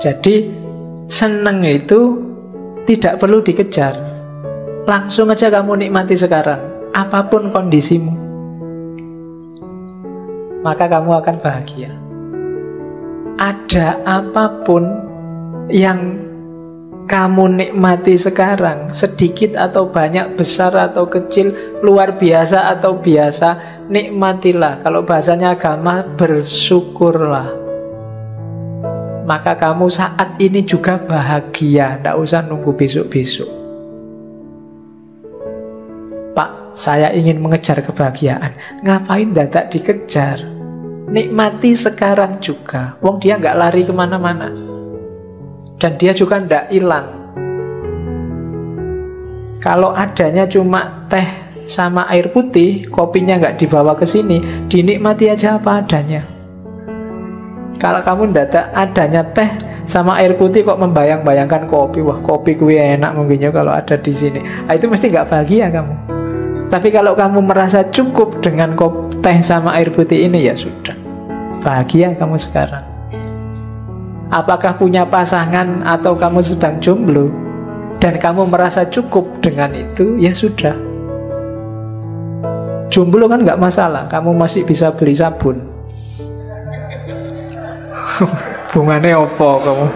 Jadi seneng itu tidak perlu dikejar. Langsung aja kamu nikmati sekarang, apapun kondisimu, maka kamu akan bahagia. Ada apapun yang kamu nikmati sekarang, sedikit atau banyak, besar atau kecil, luar biasa atau biasa, nikmatilah. Kalau bahasanya agama, bersyukurlah. Maka kamu saat ini juga bahagia, tidak usah nunggu besok-besok. Pak, saya ingin mengejar kebahagiaan. Ngapain dadak dikejar? Nikmati sekarang juga. Wong dia nggak lari kemana-mana. Dan dia juga tidak hilang. Kalau adanya cuma teh sama air putih, kopinya nggak dibawa ke sini, dinikmati aja apa adanya. Kalau kamu tidak adanya teh sama air putih kok membayang-bayangkan kopi, wah kopi gue enak mungkinnya kalau ada di sini, itu mesti nggak bahagia kamu. Tapi kalau kamu merasa cukup dengan teh sama air putih ini, ya sudah, bahagia kamu sekarang. Apakah punya pasangan atau kamu sedang jomblo dan kamu merasa cukup dengan itu, ya sudah. Jomblo kan nggak masalah, kamu masih bisa beli sabun. Bunganya opo kamu?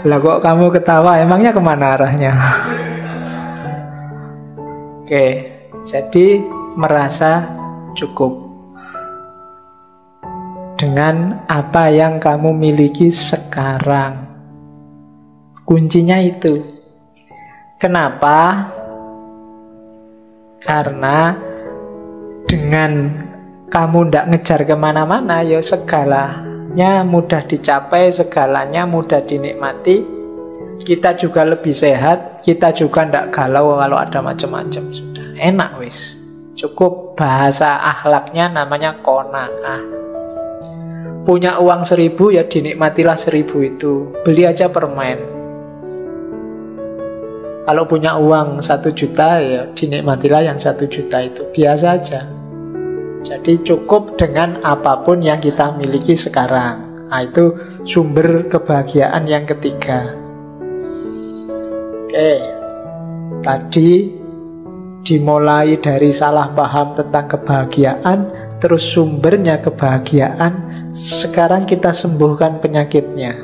Lah kok kamu ketawa, emangnya kemana arahnya? Oke, jadi merasa cukup dengan apa yang kamu miliki sekarang. Kuncinya itu. Kenapa? Karena dengan kamu tidak ngejar kemana-mana, ya segalanya mudah dicapai, segalanya mudah dinikmati. Kita juga lebih sehat, kita juga tidak galau kalau ada macam-macam. Sudah enak wis. Cukup, bahasa akhlaknya namanya qanaah. Punya uang 1.000, ya dinikmatilah 1.000 itu. Beli aja permen. Kalau punya uang 1 juta, ya dinikmatilah yang 1 juta itu. Biasa aja. Jadi cukup dengan apapun yang kita miliki sekarang. Nah, itu sumber kebahagiaan yang ketiga. Oke, tadi dimulai dari salah paham tentang kebahagiaan, terus sumbernya kebahagiaan. Sekarang kita sembuhkan penyakitnya.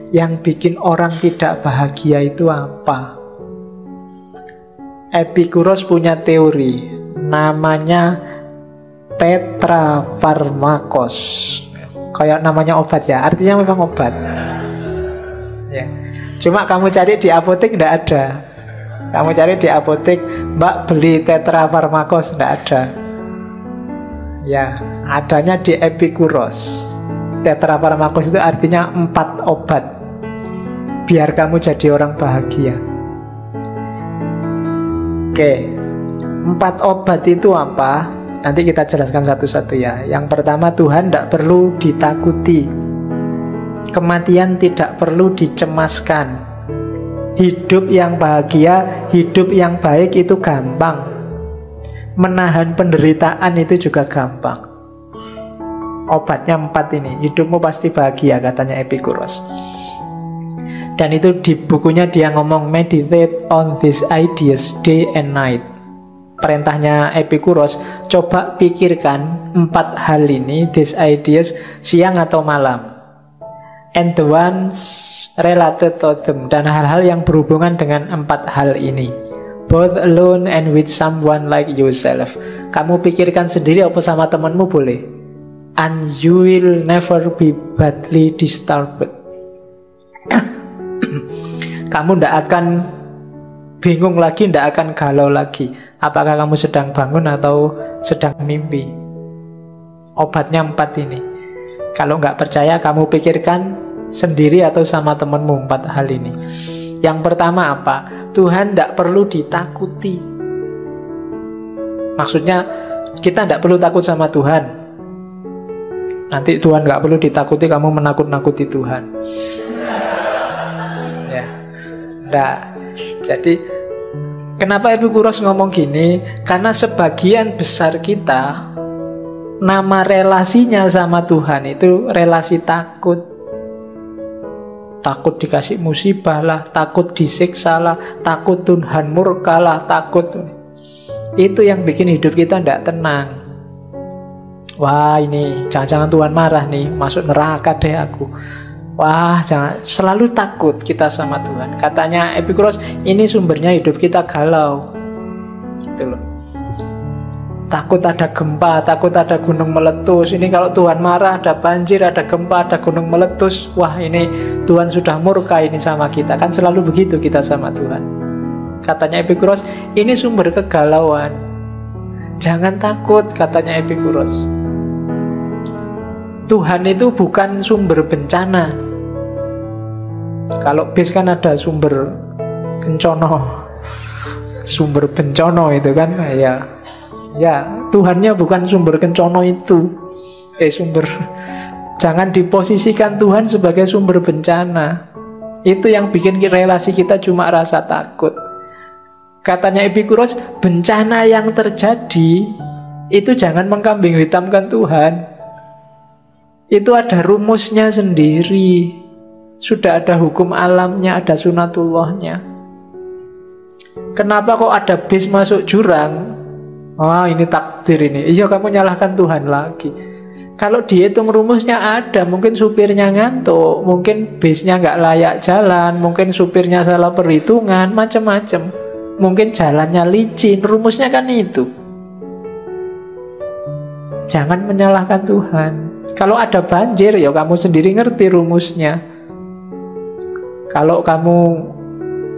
Yang bikin orang tidak bahagia itu apa? Epikuros punya teori, namanya tetrafarmakos. Kayak namanya obat ya, artinya memang obat ya. Cuma kamu cari di apotek tidak ada. Kamu cari di apotek, Mbak beli tetrafarmakos, tidak ada. Ya, adanya di Epikuros. Tetrafarmakos itu artinya 4 obat biar kamu jadi orang bahagia. Oke, 4 obat itu apa? Nanti kita jelaskan satu-satu ya. Yang pertama, Tuhan tidak perlu ditakuti. Kematian tidak perlu dicemaskan. Hidup yang bahagia, hidup yang baik itu gampang. Menahan penderitaan itu juga gampang. Obatnya 4 ini. Hidupmu pasti bahagia, katanya Epikuros. Dan itu di bukunya dia ngomong, meditate on these ideas day and night. Perintahnya Epikuros, coba pikirkan 4 hal ini, these ideas, siang atau malam. And the ones related to them, dan hal-hal yang berhubungan dengan 4 hal ini, both alone and with someone like yourself. Kamu pikirkan sendiri apa sama temanmu boleh. And you will never be badly disturbed. Kamu tidak akan bingung lagi, tidak akan galau lagi. Apakah kamu sedang bangun atau sedang mimpi. Obatnya 4 ini. Kalau nggak percaya, kamu pikirkan sendiri atau sama temanmu 4 hal ini. Yang pertama apa? Tuhan tidak perlu ditakuti. Maksudnya kita tidak perlu takut sama Tuhan. Nanti Tuhan nggak perlu ditakuti, kamu menakut-nakuti Tuhan. Ya, enggak. Jadi kenapa Epikuros ngomong gini? Karena sebagian besar kita nama relasinya sama Tuhan itu relasi takut. Takut dikasih musibah lah, takut disiksa lah, takut Tuhan murka lah, takut. Itu yang bikin hidup kita tidak tenang. Wah, ini jangan-jangan Tuhan marah nih, masuk neraka deh aku. Wah, jangan, selalu takut kita sama Tuhan. Katanya Epikuros, ini sumbernya hidup kita galau. Gitu loh. Takut ada gempa, takut ada gunung meletus. Ini kalau Tuhan marah, ada banjir, ada gempa, ada gunung meletus. Wah, ini Tuhan sudah murka ini sama kita. Kan selalu begitu kita sama Tuhan. Katanya Epikuros, ini sumber kegalauan. Jangan takut, katanya Epikuros. Tuhan itu bukan sumber bencana. Kalau bis kan ada sumber kencono, sumber bencono itu kan, ya Tuhannya bukan sumber kencono itu. Jangan diposisikan Tuhan sebagai sumber bencana. Itu yang bikin relasi kita cuma rasa takut. Katanya Epikuros, bencana yang terjadi itu jangan mengkambing hitamkan Tuhan. Itu ada rumusnya sendiri. Sudah ada hukum alamnya, ada sunatullahnya. Kenapa kok ada bis masuk jurang? Wah, ini takdir ini. Iya, kamu nyalahkan Tuhan lagi. Kalau dihitung rumusnya ada, mungkin supirnya ngantuk, mungkin bisnya nggak layak jalan, mungkin supirnya salah perhitungan, macam-macam. Mungkin jalannya licin, rumusnya kan itu. Jangan menyalahkan Tuhan. Kalau ada banjir, ya kamu sendiri ngerti rumusnya. Kalau kamu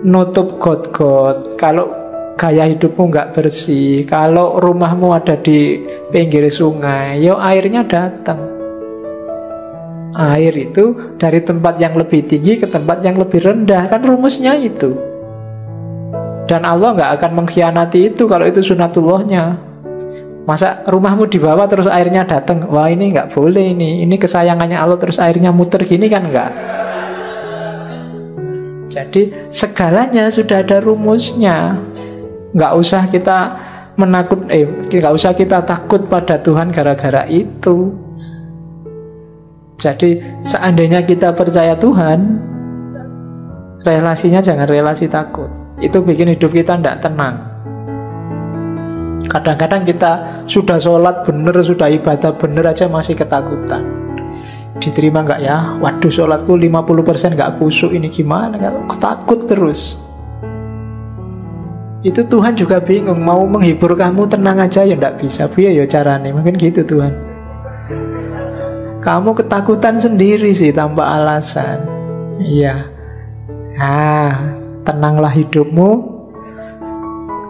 nutup got-got, kalau gaya hidupmu nggak bersih, kalau rumahmu ada di pinggir sungai, ya airnya datang. Air itu dari tempat yang lebih tinggi ke tempat yang lebih rendah, kan rumusnya itu. Dan Allah nggak akan mengkhianati itu kalau itu sunatullahnya. Masa rumahmu di bawah terus airnya datang? Wah, ini nggak boleh ini. Ini kesayangannya Allah terus airnya muter gini kan nggak. Jadi segalanya sudah ada rumusnya. Nggak usah kita nggak usah kita takut pada Tuhan gara-gara itu. Jadi seandainya kita percaya Tuhan, relasinya jangan relasi takut. Itu bikin hidup kita tidak tenang. Kadang-kadang kita sudah sholat bener, sudah ibadah bener aja masih ketakutan. Diterima nggak ya? Waduh, sholatku 50% nggak khusyuk, ini gimana? Takut terus. Itu Tuhan juga bingung, mau menghibur kamu tenang aja ya nggak bisa. Biar ya caranya, mungkin gitu Tuhan. Kamu ketakutan sendiri sih tanpa alasan. Iya. Tenanglah hidupmu.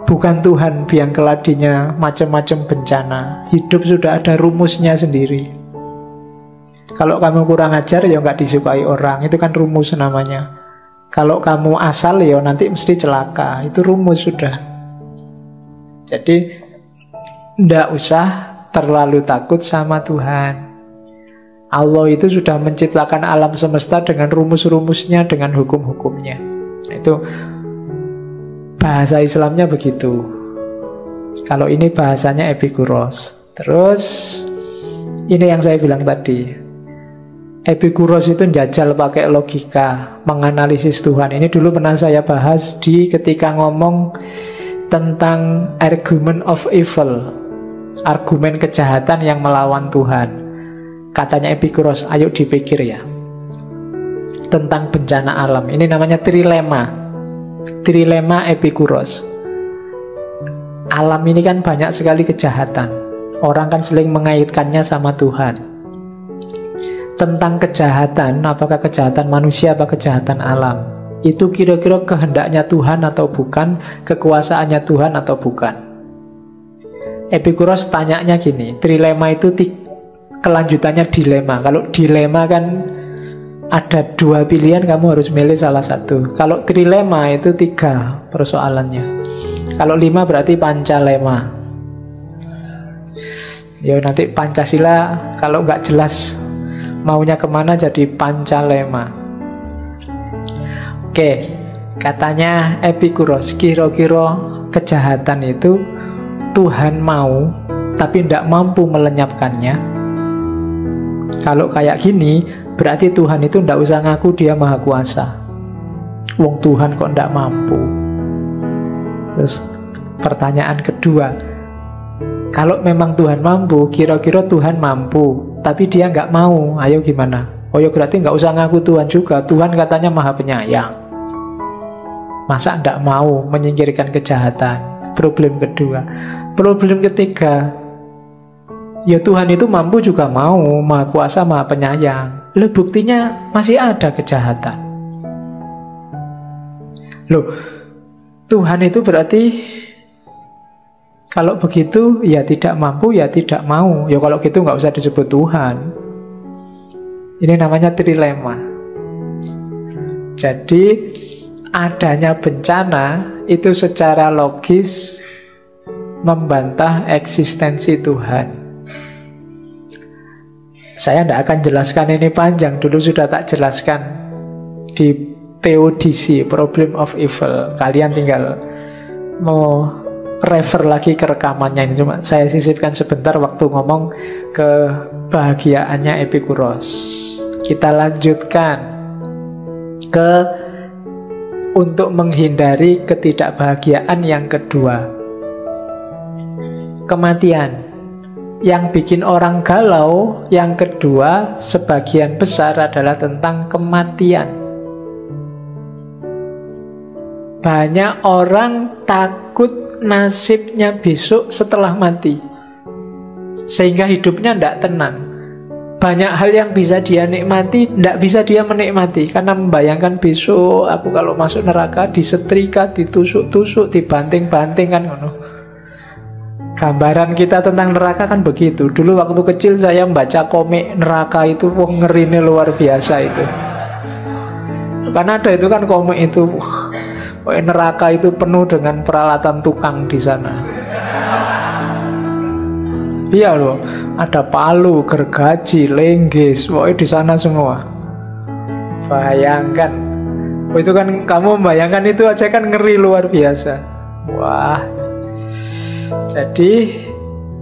Bukan Tuhan biang keladinya macam-macam bencana. Hidup sudah ada rumusnya sendiri. Kalau kamu kurang ajar ya nggak disukai orang, itu kan rumus namanya. Kalau kamu asal ya nanti mesti celaka, itu rumus sudah. Jadi ndak usah terlalu takut sama Tuhan. Allah itu sudah menciptakan alam semesta dengan rumus-rumusnya, dengan hukum-hukumnya. Itu bahasa Islamnya begitu. Kalau ini bahasanya Epikuros. Terus ini yang saya bilang tadi, Epikuros itu jajal pakai logika, menganalisis Tuhan. Ini dulu pernah saya bahas ketika ngomong tentang argument of evil, argumen kejahatan yang melawan Tuhan. Katanya Epikuros, ayo dipikir ya, tentang bencana alam. Ini namanya trilema. Trilema Epikuros. Alam ini kan banyak sekali kejahatan. Orang kan sering mengaitkannya sama Tuhan. Tentang kejahatan, apakah kejahatan manusia atau kejahatan alam, itu kira-kira kehendaknya Tuhan atau bukan, kekuasaannya Tuhan atau bukan. Epikuros tanyanya gini, trilema itu kelanjutannya dilema. Kalau dilema kan ada dua pilihan, kamu harus milih salah satu. Kalau trilema itu 3 persoalannya. Kalau 5 berarti pancalema. Ya nanti Pancasila kalau nggak jelas maunya kemana jadi pancalema. Oke, katanya Epikuros, kira-kira kejahatan itu Tuhan mau tapi tidak mampu melenyapkannya. Kalau kayak gini, berarti Tuhan itu tidak usah ngaku dia maha kuasa. Wong Tuhan kok tidak mampu. Terus pertanyaan kedua, kalau memang Tuhan mampu, kira-kira Tuhan mampu, tapi dia nggak mau, ayo gimana? Oh ya berarti nggak usah ngaku Tuhan juga. Tuhan katanya maha penyayang. Masa nggak mau menyingkirkan kejahatan? Problem kedua. Problem ketiga, ya Tuhan itu mampu juga mau, maha kuasa, maha penyayang. Loh, buktinya masih ada kejahatan. Loh, Tuhan itu berarti kalau begitu ya tidak mampu, ya tidak mau. Ya kalau gitu nggak usah disebut Tuhan. Ini namanya trilema. Jadi adanya bencana itu secara logis membantah eksistensi Tuhan. Saya tidak akan jelaskan ini panjang, dulu sudah tak jelaskan di teodisi, Problem of Evil. Kalian tinggal mau refer lagi ke rekamannya ini, cuma saya sisipkan sebentar waktu ngomong kebahagiaannya Epikuros. Kita lanjutkan ke untuk menghindari ketidakbahagiaan yang kedua, kematian. Yang bikin orang galau yang kedua sebagian besar adalah tentang kematian. Banyak orang takut nasibnya besok setelah mati, sehingga hidupnya tidak tenang. Banyak hal yang bisa dia nikmati, tidak bisa dia menikmati, karena membayangkan besok aku kalau masuk neraka disetrika, ditusuk-tusuk, dibanting-banting, kan ngono. Gambaran kita tentang neraka kan begitu. Dulu waktu kecil saya membaca komik neraka itu, wah ngerinya luar biasa itu. Karena ada itu kan komik itu, neraka itu penuh dengan peralatan tukang di sana. Iya loh, ada palu, gergaji, lenggis, pokoknya di sana semua. Bayangkan, itu kan kamu membayangkan itu aja kan ngeri luar biasa. Wah. Jadi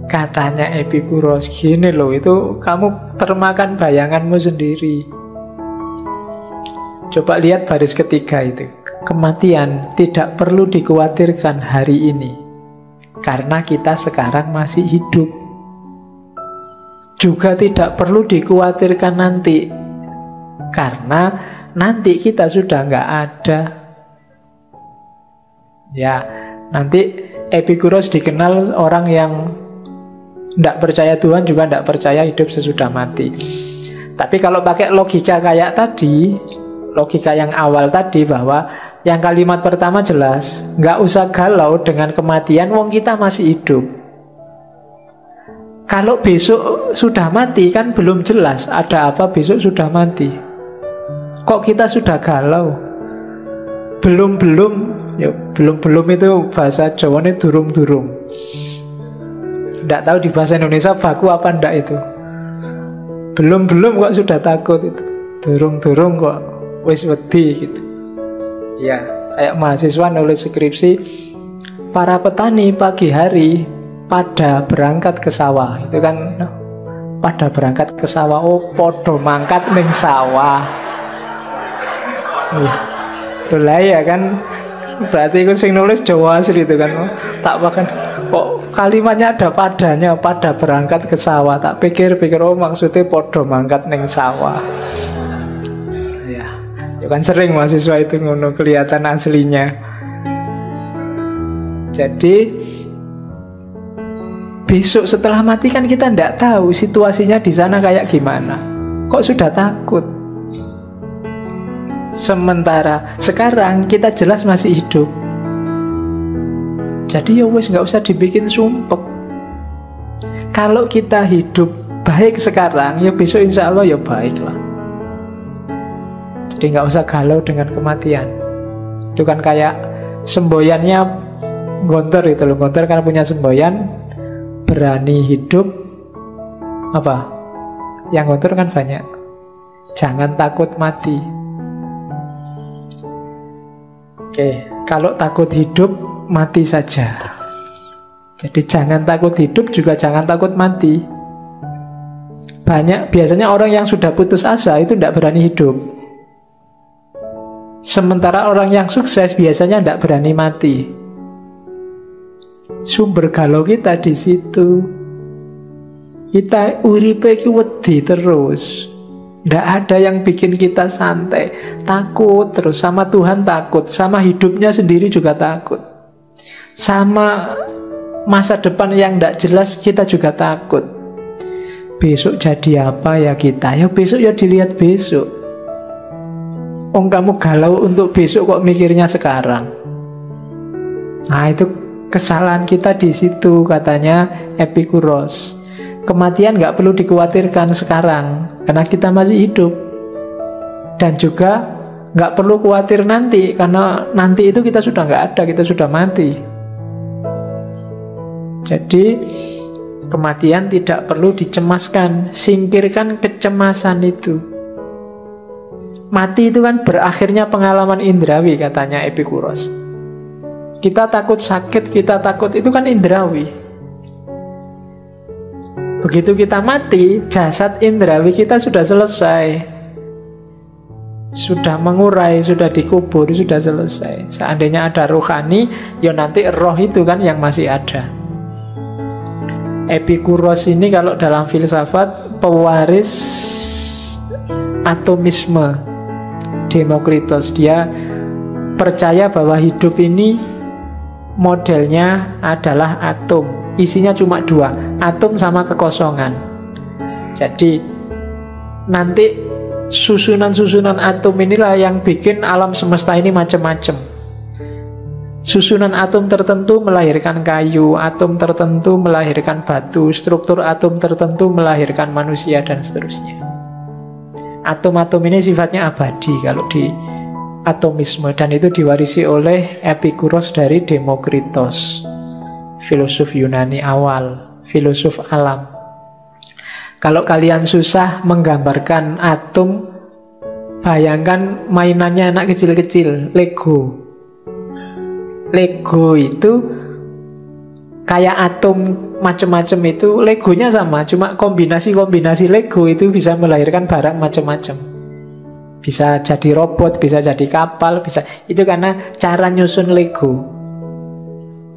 katanya Epikuros gini loh, itu kamu termakan bayanganmu sendiri. Coba lihat baris ketiga itu. Kematian tidak perlu dikhawatirkan hari ini, karena kita sekarang masih hidup. Juga tidak perlu dikhawatirkan nanti, karena nanti kita sudah nggak ada. Ya, nanti Epikuros dikenal orang yang tidak percaya Tuhan, juga tidak percaya hidup sesudah mati. Tapi kalau pakai logika kayak tadi, logika yang awal tadi, bahwa yang kalimat pertama jelas, nggak usah galau dengan kematian, wong kita masih hidup. Kalau besok sudah mati kan belum jelas ada apa besok sudah mati. Kok kita sudah galau? Belum-belum, ya belum-belum itu bahasa Jawa ini durung-durung. Tidak tahu di bahasa Indonesia baku apa ndak itu. Belum-belum kok sudah takut itu. Durung-durung kok wis wedi gitu. Ya, kayak mahasiswa nulis skripsi, para petani pagi hari pada berangkat ke sawah. Itu kan pada berangkat ke sawah, oh podo mangkat ning sawah. Itulah ya kan, berarti aku sing nulis Jawa asli itu kan. Tak bahkan kok kalimatnya ada padanya, pada berangkat ke sawah. Tak pikir-pikir, oh maksudnya podo mangkat ning sawah. Ya kan sering mahasiswa itu ngono, kelihatan aslinya. Jadi besok setelah mati kan kita tidak tahu situasinya di sana kayak gimana. Kok sudah takut? Sementara sekarang kita jelas masih hidup. Jadi ya wes nggak usah dibikin sumpek. Kalau kita hidup baik sekarang, ya besok insya Allah ya baik lah. Jadi nggak usah galau dengan kematian. Itu kan kayak semboyannya Gontor itu loh. Gontor kan punya semboyan, berani hidup apa? Yang Gontor kan banyak. Jangan takut mati. Oke, kalau takut hidup, mati saja. Jadi jangan takut hidup, juga jangan takut mati. Biasanya orang yang sudah putus asa itu tidak berani hidup. Sementara orang yang sukses biasanya tidak berani mati. Sumber galau kita di situ. Kita uripe ki wedi terus. Tidak ada yang bikin kita santai. Takut terus, sama Tuhan takut, sama hidupnya sendiri juga takut. Sama masa depan yang tidak jelas kita juga takut. Besok jadi apa ya kita? Ya besok ya dilihat besok. Kamu galau untuk besok kok mikirnya sekarang. Nah itu kesalahan kita di situ, katanya Epikuros. Kematian gak perlu dikhawatirkan sekarang, karena kita masih hidup. Dan juga gak perlu khawatir nanti, karena nanti itu kita sudah gak ada, kita sudah mati. Jadi kematian tidak perlu dicemaskan. Singkirkan kecemasan itu. Mati itu kan berakhirnya pengalaman indrawi, katanya Epikuros. Kita takut sakit, kita takut, itu kan indrawi. Begitu kita mati, jasad indrawi kita sudah selesai, sudah mengurai, sudah dikubur, sudah selesai. Seandainya ada rohani, ya nanti roh itu kan yang masih ada. Epikuros ini kalau dalam filsafat pewaris atomisme Demokritos. Dia percaya bahwa hidup ini modelnya adalah atom. Isinya cuma dua, atom sama kekosongan. Jadi nanti susunan-susunan atom inilah yang bikin alam semesta ini macam-macam. Susunan atom tertentu melahirkan kayu, atom tertentu melahirkan batu, struktur atom tertentu melahirkan manusia, dan seterusnya. Atom-atom ini sifatnya abadi kalau di atomisme, dan itu diwarisi oleh Epikuros dari Demokritos, filosof Yunani awal, filosof alam. Kalau kalian susah menggambarkan atom, bayangkan mainannya anak kecil-kecil, Lego. Lego itu kayak atom macam-macam itu, Legonya sama, cuma kombinasi-kombinasi Lego itu bisa melahirkan barang macam-macam. Bisa jadi robot, bisa jadi kapal, bisa. Itu karena cara nyusun Lego.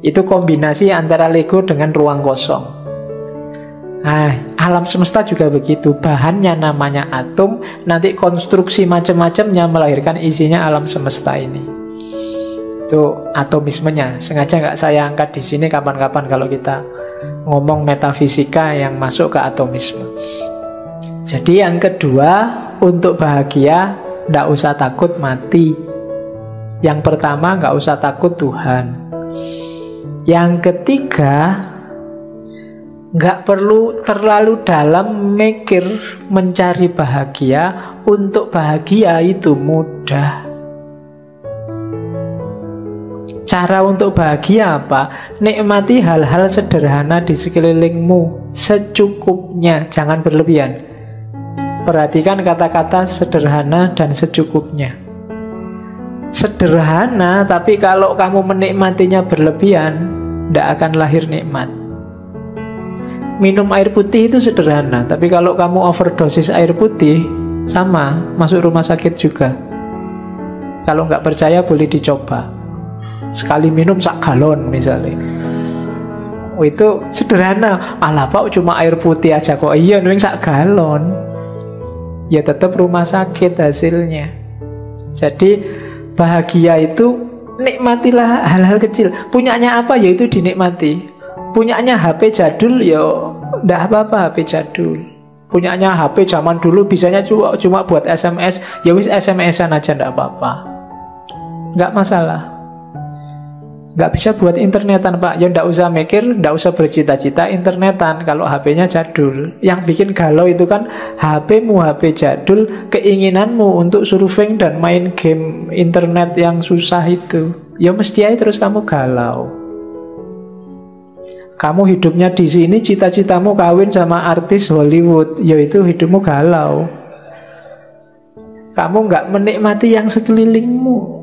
Itu kombinasi antara Lego dengan ruang kosong. Nah, alam semesta juga begitu. Bahannya namanya atom, nanti konstruksi macam-macamnya melahirkan isinya alam semesta ini. Itu atomismenya. Sengaja nggak saya angkat di sini, kapan-kapan kalau kita ngomong metafisika yang masuk ke atomisme. Jadi yang kedua, untuk bahagia nggak usah takut mati. Yang pertama, nggak usah takut Tuhan. Yang ketiga, nggak perlu terlalu dalam mikir mencari bahagia. Untuk bahagia itu mudah. Cara untuk bahagia apa? Nikmati hal-hal sederhana di sekelilingmu secukupnya, jangan berlebihan. Perhatikan kata-kata sederhana dan secukupnya. Sederhana, tapi kalau kamu menikmatinya berlebihan, tidak akan lahir nikmat. Minum air putih itu sederhana, tapi kalau kamu overdosis air putih, sama, masuk rumah sakit juga. Kalau nggak percaya boleh dicoba. Sekali minum sak galon misalnya. Itu sederhana. Alah Pak, cuma air putih aja kok. Iya, nuing sak galon. Ya tetap rumah sakit hasilnya. Jadi bahagia itu nikmatilah hal-hal kecil. Punyanya apa ya itu dinikmati. Punyanya HP jadul ya ndak apa-apa HP jadul. Punyanya HP zaman dulu bisanya cuma buat SMS, ya wis SMS-an aja ndak apa-apa. Nggak masalah. Nggak bisa buat internetan Pak, ya nggak usah mikir, nggak usah bercita-cita internetan kalau HP-nya jadul. Yang bikin galau itu kan HP-mu, HP jadul, keinginanmu untuk surfing dan main game internet yang susah itu. Ya mesti aja terus kamu galau. Kamu hidupnya di sini, cita-citamu kawin sama artis Hollywood, ya itu hidupmu galau. Kamu nggak menikmati yang sekelilingmu.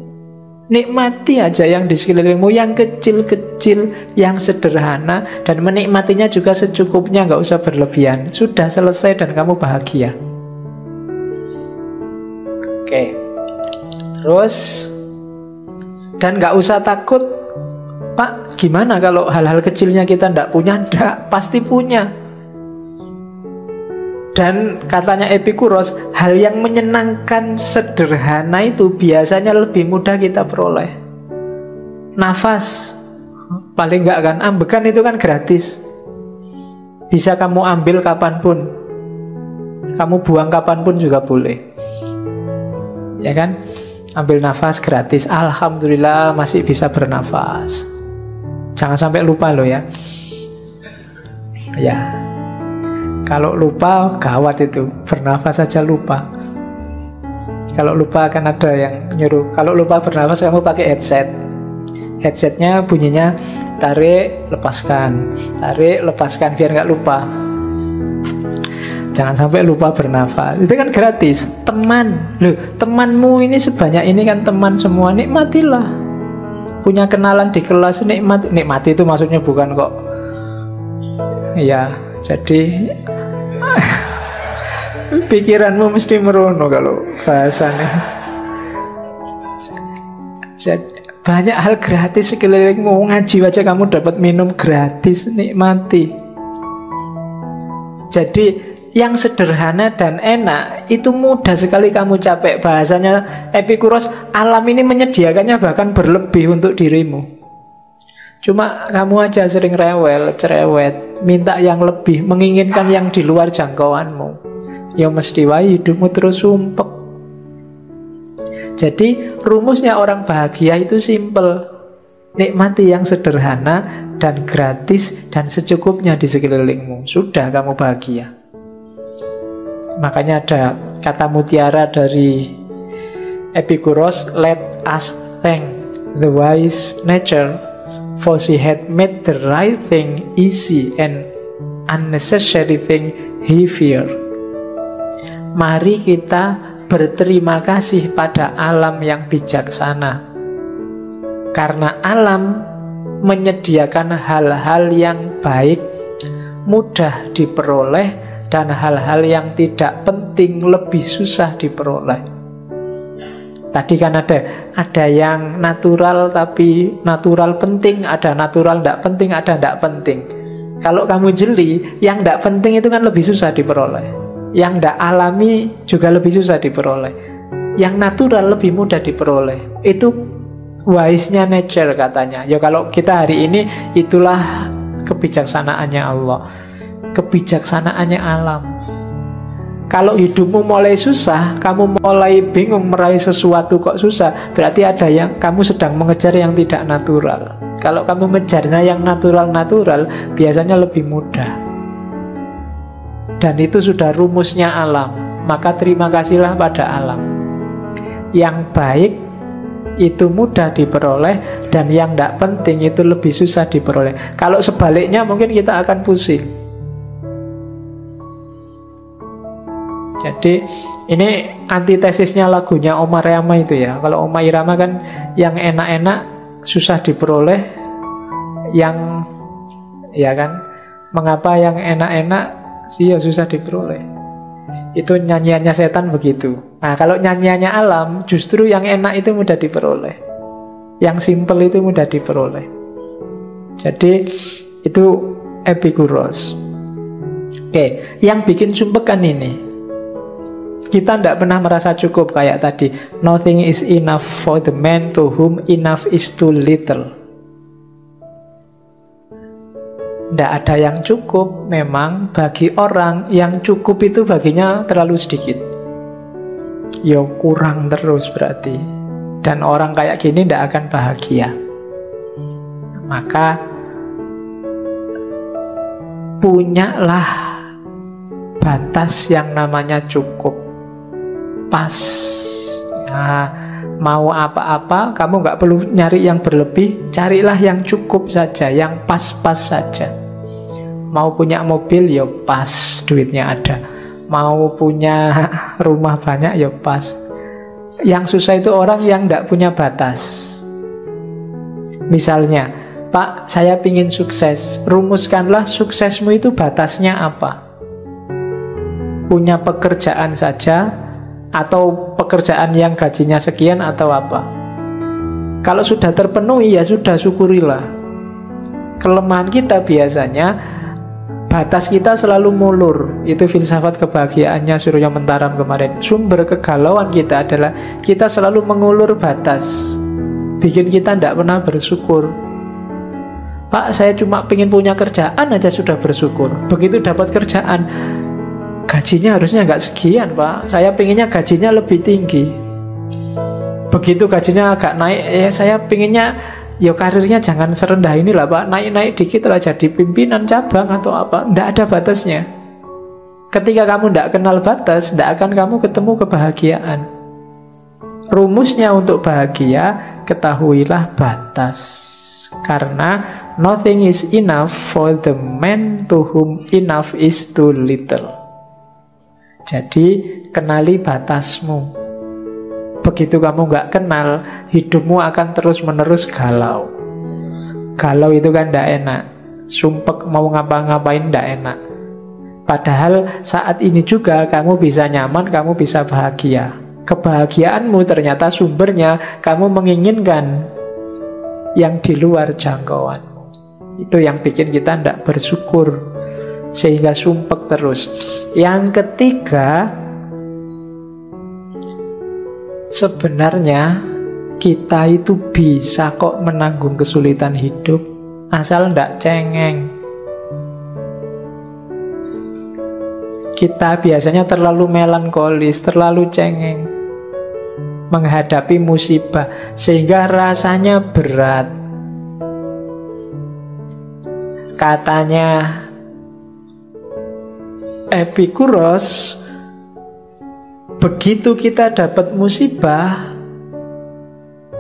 Nikmati aja yang di sekelilingmu, yang kecil-kecil, yang sederhana, dan menikmatinya juga secukupnya, nggak usah berlebihan. Sudah selesai dan kamu bahagia. Oke. Terus, dan nggak usah takut, Pak, gimana kalau hal-hal kecilnya kita nggak punya? Nggak, pasti punya. Dan katanya Epikuros, hal yang menyenangkan sederhana itu biasanya lebih mudah kita peroleh. Nafas, paling nggak kan, ambekan itu kan gratis. Bisa kamu ambil kapanpun, kamu buang kapanpun juga boleh. Ya kan? Ambil nafas gratis, alhamdulillah masih bisa bernafas. Jangan sampai lupa loh ya. Ya, kalau lupa gawat itu, bernafas saja lupa. Kalau lupa akan ada yang nyuruh. Kalau lupa bernafas kamu pakai headset. Headsetnya bunyinya tarik, lepaskan, biar nggak lupa. Jangan sampai lupa bernafas. Itu kan gratis. Teman, loh, temanmu ini sebanyak ini kan teman semua, nikmatilah. Punya kenalan di kelas, nikmati itu maksudnya bukan kok. Ya, jadi pikiranmu mesti merono kalau bahasanya. Jadi, banyak hal gratis sekelilingmu. Ngaji aja kamu dapat minum gratis, nikmati. Jadi yang sederhana dan enak itu mudah sekali kamu capek. Bahasanya Epikuros, alam ini menyediakannya bahkan berlebih untuk dirimu. Cuma kamu aja sering rewel, cerewet, minta yang lebih, menginginkan yang di luar jangkauanmu. Ya mesti wae hidupmu terus sumpek. Jadi rumusnya orang bahagia itu simple. Nikmati yang sederhana dan gratis dan secukupnya di sekelilingmu. Sudah kamu bahagia. Makanya ada kata mutiara dari Epikuros, let us thank the wise nature, for she had made the right thing easy and unnecessary thing heavier. Mari kita berterima kasih pada alam yang bijaksana, karena alam menyediakan hal-hal yang baik, mudah diperoleh, dan hal-hal yang tidak penting lebih susah diperoleh. Tadi kan ada yang natural tapi natural penting, ada natural tidak penting, ada tidak penting. Kalau kamu jeli, yang tidak penting itu kan lebih susah diperoleh. Yang tidak alami juga lebih susah diperoleh. Yang natural lebih mudah diperoleh. Itu wise-nya nature katanya. Ya kalau kita hari ini, itulah kebijaksanaannya Allah, kebijaksanaannya alam. Kalau hidupmu mulai susah, kamu mulai bingung meraih sesuatu kok susah, berarti ada yang kamu sedang mengejar yang tidak natural. Kalau kamu mengejarnya yang natural-natural, biasanya lebih mudah. Dan itu sudah rumusnya alam. Maka terima kasihlah pada alam. Yang baik itu mudah diperoleh, dan yang tidak penting itu lebih susah diperoleh. Kalau sebaliknya mungkin kita akan pusing. Jadi ini antitesisnya lagunya Omar Irama itu ya. Kalau Omar Irama kan yang enak-enak susah diperoleh, yang ya kan, mengapa yang enak-enak sih ya susah diperoleh. Itu nyanyiannya setan begitu. Nah kalau nyanyiannya alam, justru yang enak itu mudah diperoleh, yang simple itu mudah diperoleh. Jadi itu Epikuros. Oke, yang bikin sumpekan ini, kita tidak pernah merasa cukup kayak tadi. Nothing is enough for the man to whom enough is too little. Tidak ada yang cukup. Memang bagi orang yang cukup itu baginya terlalu sedikit. Ya kurang terus berarti. Dan orang kayak gini tidak akan bahagia. Maka punyalah batas yang namanya cukup. Pas. Nah, mau apa-apa kamu nggak perlu nyari yang berlebih, carilah yang cukup saja, yang pas-pas saja. Mau punya mobil ya pas, duitnya ada. Mau punya rumah banyak ya pas. Yang susah itu orang yang nggak punya batas. Misalnya, Pak, saya ingin sukses. Rumuskanlah suksesmu itu batasnya apa? Punya pekerjaan saja, atau pekerjaan yang gajinya sekian, atau apa? Kalau sudah terpenuhi, ya sudah, syukurilah. Kelemahan kita biasanya, batas kita selalu mulur. Itu filsafat kebahagiaannya Surya Mentaram kemarin. Sumber kegalauan kita adalah kita selalu mengulur batas, bikin kita tidak pernah bersyukur. Pak, saya cuma pengen punya kerjaan aja sudah bersyukur. Begitu dapat kerjaan, gajinya harusnya nggak sekian, Pak. Saya pengennya gajinya lebih tinggi. Begitu gajinya agak naik, ya saya pengennya, ya karirnya jangan serendah ini lah, Pak. Naik-naik dikit lah jadi pimpinan cabang atau apa. Nggak ada batasnya. Ketika kamu nggak kenal batas, nggak akan kamu ketemu kebahagiaan. Rumusnya untuk bahagia, ketahuilah batas. Karena nothing is enough for the man to whom enough is too little. Jadi kenali batasmu. Begitu kamu nggak kenal, hidupmu akan terus-menerus galau. Galau itu kan nggak enak. Sumpek mau ngapa-ngapain nggak enak. Padahal saat ini juga kamu bisa nyaman, kamu bisa bahagia. Kebahagiaanmu ternyata sumbernya kamu menginginkan yang di luar jangkauan. Itu yang bikin kita tidak bersyukur, sehingga sumpek terus. Yang ketiga, sebenarnya kita itu bisa kok menanggung kesulitan hidup, asal tidak cengeng. Kita biasanya terlalu melankolis, terlalu cengeng menghadapi musibah, sehingga rasanya berat. Katanya Epikuros, begitu kita dapat musibah,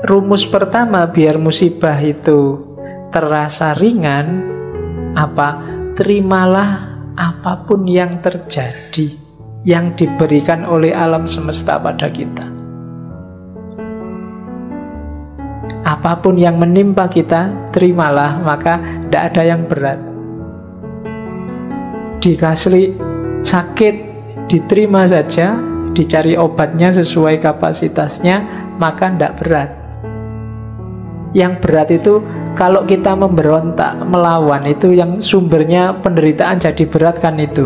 rumus pertama biar musibah itu terasa ringan, apa? Terimalah apapun yang terjadi, yang diberikan oleh alam semesta pada kita. Apapun yang menimpa kita, terimalah, maka tidak ada yang berat. Dikasih sakit, diterima saja, dicari obatnya sesuai kapasitasnya, maka tidak berat. Yang berat itu kalau kita memberontak, melawan, itu yang sumbernya penderitaan jadi berat kan itu.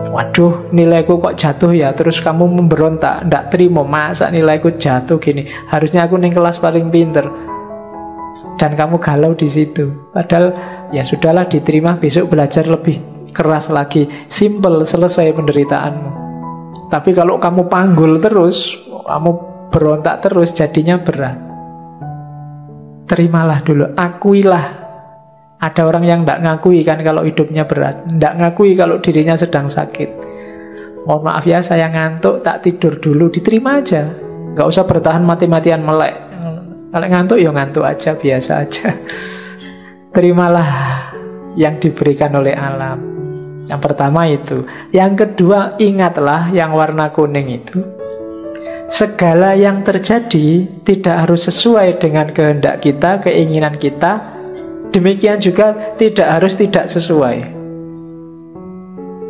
Waduh, nilaiku kok jatuh ya, terus kamu memberontak, ndak terima, masa nilaiku jatuh gini, harusnya aku ning kelas paling pinter, dan kamu galau di situ. Padahal ya sudahlah, diterima, besok belajar lebih keras lagi, simple, selesai penderitaanmu. Tapi kalau kamu panggul terus, kamu berontak terus, jadinya berat. Terimalah dulu, akuilah. Ada orang yang tidak ngakui kan kalau hidupnya berat, tidak ngakui kalau dirinya sedang sakit. Mohon maaf ya, saya ngantuk, tak tidur dulu, diterima aja. Nggak usah bertahan mati-matian melek. Kalau ngantuk ya ngantuk aja, biasa aja. Terimalah yang diberikan oleh alam. Yang pertama itu. Yang kedua, ingatlah yang warna kuning itu. Segala yang terjadi tidak harus sesuai dengan kehendak kita, keinginan kita. Demikian juga tidak harus tidak sesuai.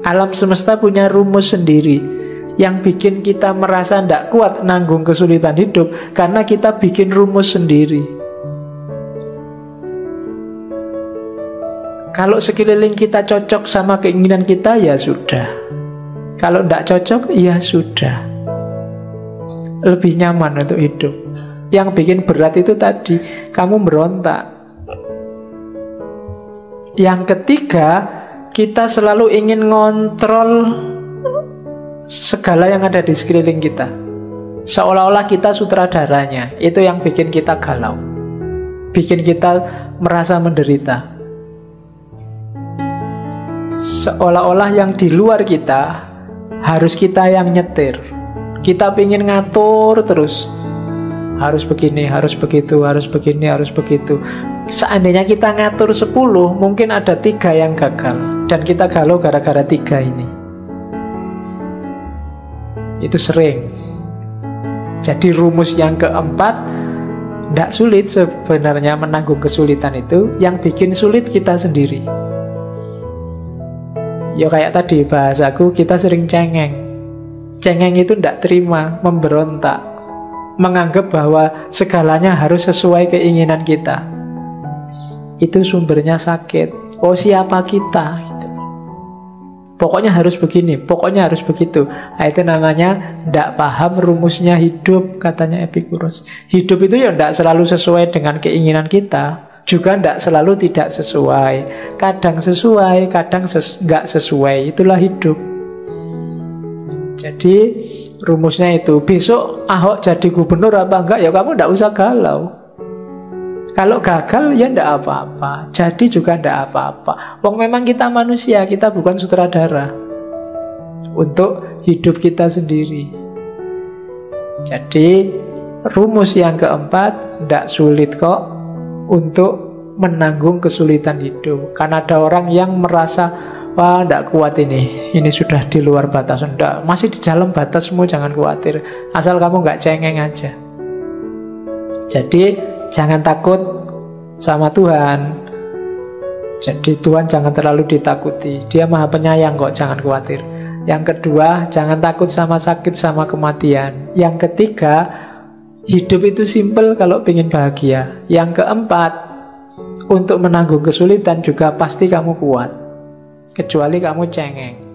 Alam semesta punya rumus sendiri yang bikin kita merasa tidak kuat nanggung kesulitan hidup, karena kita bikin rumus sendiri. Kalau sekeliling kita cocok sama keinginan kita, ya sudah. Kalau tidak cocok, ya sudah. Lebih nyaman untuk hidup. Yang bikin berat itu tadi, kamu berontak. Yang ketiga, kita selalu ingin ngontrol segala yang ada di sekeliling kita. Seolah-olah kita sutradaranya. Itu yang bikin kita galau, bikin kita merasa menderita. Seolah-olah yang di luar kita harus kita yang nyetir. Kita ingin ngatur terus. Harus begini, harus begitu, harus begini, harus begitu. Seandainya kita ngatur 10, mungkin ada 3 yang gagal. Dan kita galau gara-gara 3 ini. Itu sering. Jadi rumus yang keempat, Tidak sulit sebenarnya menanggung kesulitan itu. Yang bikin sulit kita sendiri. Ya kayak tadi bahasaku, kita sering cengeng. Cengeng itu tidak terima, memberontak, menganggap bahwa segalanya harus sesuai keinginan kita. Itu sumbernya sakit. Oh, siapa kita? Pokoknya harus begini, pokoknya harus begitu. Nah, itu namanya tidak paham rumusnya hidup, katanya Epicurus. Hidup itu ya tidak selalu sesuai dengan keinginan kita, juga tidak selalu tidak sesuai. Kadang sesuai, kadang nggak sesuai. Itulah hidup. Jadi rumusnya itu, besok Ahok jadi gubernur apa enggak, ya kamu tidak usah galau. Kalau gagal ya tidak apa-apa, jadi juga tidak apa-apa. Wong memang kita manusia, kita bukan sutradara untuk hidup kita sendiri. Jadi rumus yang keempat, tidak sulit kok untuk menanggung kesulitan hidup. Karena ada orang yang merasa, wah tidak kuat ini sudah di luar batas. Enggak, masih di dalam batasmu, jangan khawatir. Asal kamu nggak cengeng aja. Jadi jangan takut sama Tuhan. Jadi Tuhan jangan terlalu ditakuti. Dia maha penyayang kok, jangan khawatir. Yang kedua, jangan takut sama sakit, sama kematian. Yang ketiga, hidup itu simpel kalau ingin bahagia. Yang keempat, untuk menanggung kesulitan juga pasti kamu kuat, kecuali kamu cengeng.